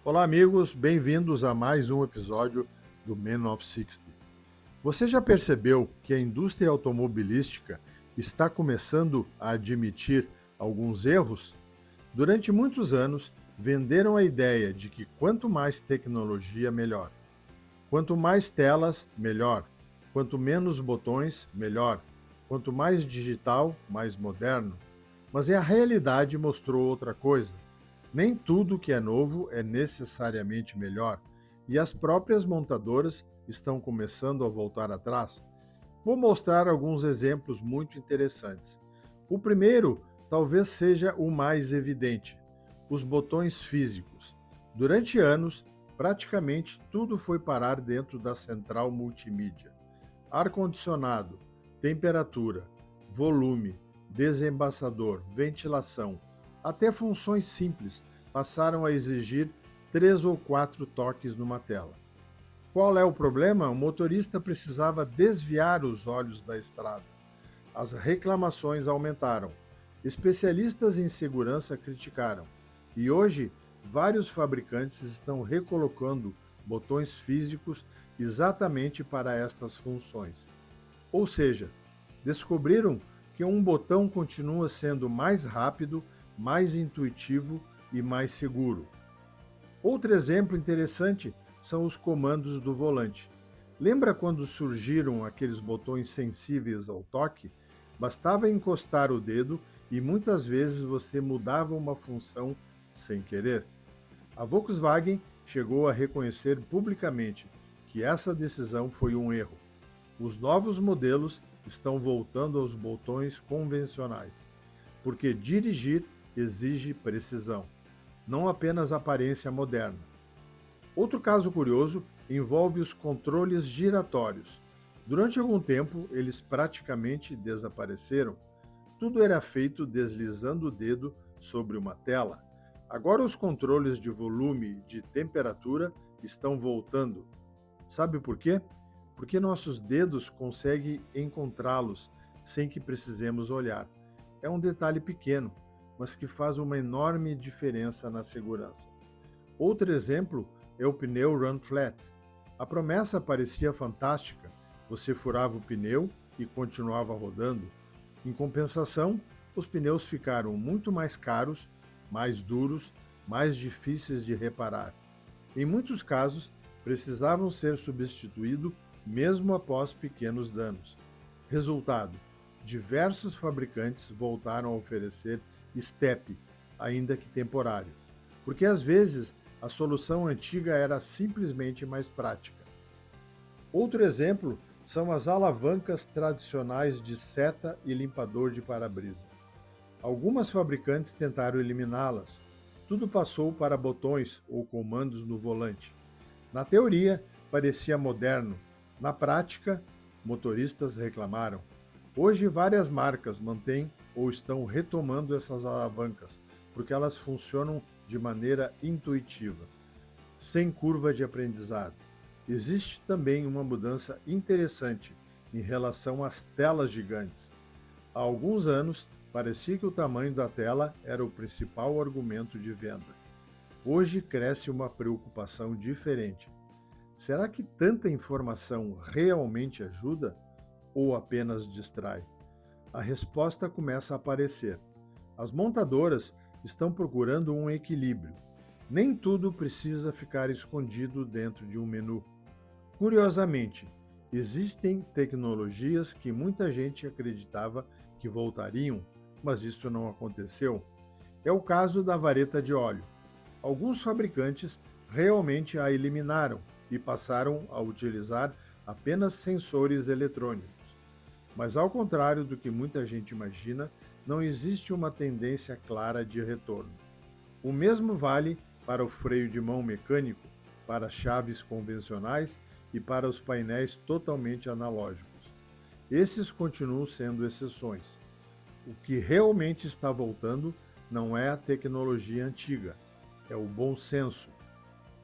Olá, amigos, bem-vindos a mais um episódio do Man of 60. Você já percebeu que a indústria automobilística está começando a admitir alguns erros? Durante muitos anos, venderam a ideia de que quanto mais tecnologia, melhor. Quanto mais telas, melhor. Quanto menos botões, melhor. Quanto mais digital, mais moderno. Mas a realidade mostrou outra coisa. Nem tudo que é novo é necessariamente melhor, e as próprias montadoras estão começando a voltar atrás. Vou mostrar alguns exemplos muito interessantes. O primeiro talvez seja o mais evidente: os botões físicos. Durante anos, praticamente tudo foi parar dentro da central multimídia. Ar-condicionado, temperatura, volume, desembaçador, ventilação, até funções simples passaram a exigir 3 ou 4 toques numa tela. Qual é o problema? O motorista precisava desviar os olhos da estrada. As reclamações aumentaram. Especialistas em segurança criticaram. E hoje, vários fabricantes estão recolocando botões físicos exatamente para estas funções. Ou seja, descobriram que um botão continua sendo mais rápido, mais intuitivo e mais seguro. Outro exemplo interessante são os comandos do volante. Lembra quando surgiram aqueles botões sensíveis ao toque? Bastava encostar o dedo e muitas vezes você mudava uma função sem querer. A Volkswagen chegou a reconhecer publicamente que essa decisão foi um erro. Os novos modelos estão voltando aos botões convencionais, porque dirigir exige precisão, não apenas aparência moderna. Outro caso curioso envolve os controles giratórios. Durante algum tempo, eles praticamente desapareceram. Tudo era feito deslizando o dedo sobre uma tela. Agora os controles de volume e de temperatura estão voltando. Sabe por quê? Porque nossos dedos conseguem encontrá-los sem que precisemos olhar. É um detalhe pequeno, mas que faz uma enorme diferença na segurança. Outro exemplo é o pneu Run Flat. A promessa parecia fantástica. Você furava o pneu e continuava rodando. Em compensação, os pneus ficaram muito mais caros, mais duros, mais difíceis de reparar. Em muitos casos, precisavam ser substituídos mesmo após pequenos danos. Resultado: diversos fabricantes voltaram a oferecer STEP, ainda que temporário, porque às vezes a solução antiga era simplesmente mais prática. Outro exemplo são as alavancas tradicionais de seta e limpador de para-brisa. Algumas fabricantes tentaram eliminá-las. Tudo passou para botões ou comandos no volante. Na teoria, parecia moderno. Na prática, motoristas reclamaram. Hoje, várias marcas mantêm ou estão retomando essas alavancas, porque elas funcionam de maneira intuitiva, sem curva de aprendizado. Existe também uma mudança interessante em relação às telas gigantes. Há alguns anos, parecia que o tamanho da tela era o principal argumento de venda. Hoje cresce uma preocupação diferente. Será que tanta informação realmente ajuda ou apenas distrai? A resposta começa a aparecer. As montadoras estão procurando um equilíbrio. Nem tudo precisa ficar escondido dentro de um menu. Curiosamente, existem tecnologias que muita gente acreditava que voltariam, mas isso não aconteceu. É o caso da vareta de óleo. Alguns fabricantes realmente a eliminaram e passaram a utilizar apenas sensores eletrônicos. Mas, ao contrário do que muita gente imagina, não existe uma tendência clara de retorno. O mesmo vale para o freio de mão mecânico, para chaves convencionais e para os painéis totalmente analógicos. Esses continuam sendo exceções. O que realmente está voltando não é a tecnologia antiga, é o bom senso.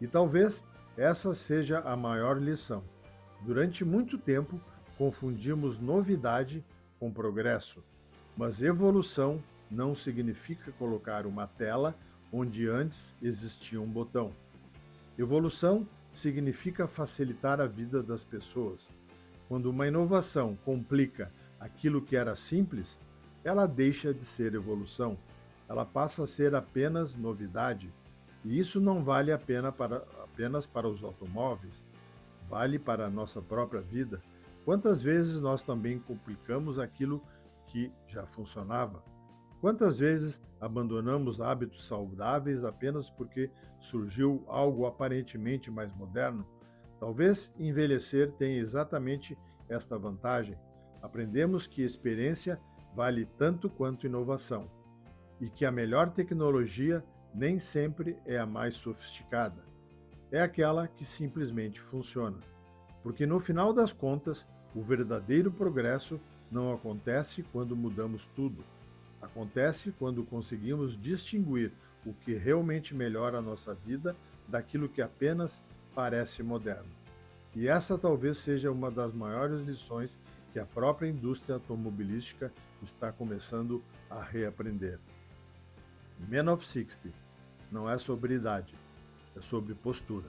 E talvez essa seja a maior lição. Durante muito tempo, confundimos novidade com progresso, mas evolução não significa colocar uma tela onde antes existia um botão. Evolução significa facilitar a vida das pessoas. Quando uma inovação complica aquilo que era simples, ela deixa de ser evolução. Ela passa a ser apenas novidade. E isso não vale apenas para os automóveis, vale para a nossa própria vida. Quantas vezes nós também complicamos aquilo que já funcionava? Quantas vezes abandonamos hábitos saudáveis apenas porque surgiu algo aparentemente mais moderno? Talvez envelhecer tenha exatamente esta vantagem. Aprendemos que experiência vale tanto quanto inovação e que a melhor tecnologia nem sempre é a mais sofisticada. É aquela que simplesmente funciona. Porque no final das contas, o verdadeiro progresso não acontece quando mudamos tudo. Acontece quando conseguimos distinguir o que realmente melhora a nossa vida daquilo que apenas parece moderno. E essa talvez seja uma das maiores lições que a própria indústria automobilística está começando a reaprender. Man of 60 não é sobre idade, é sobre postura.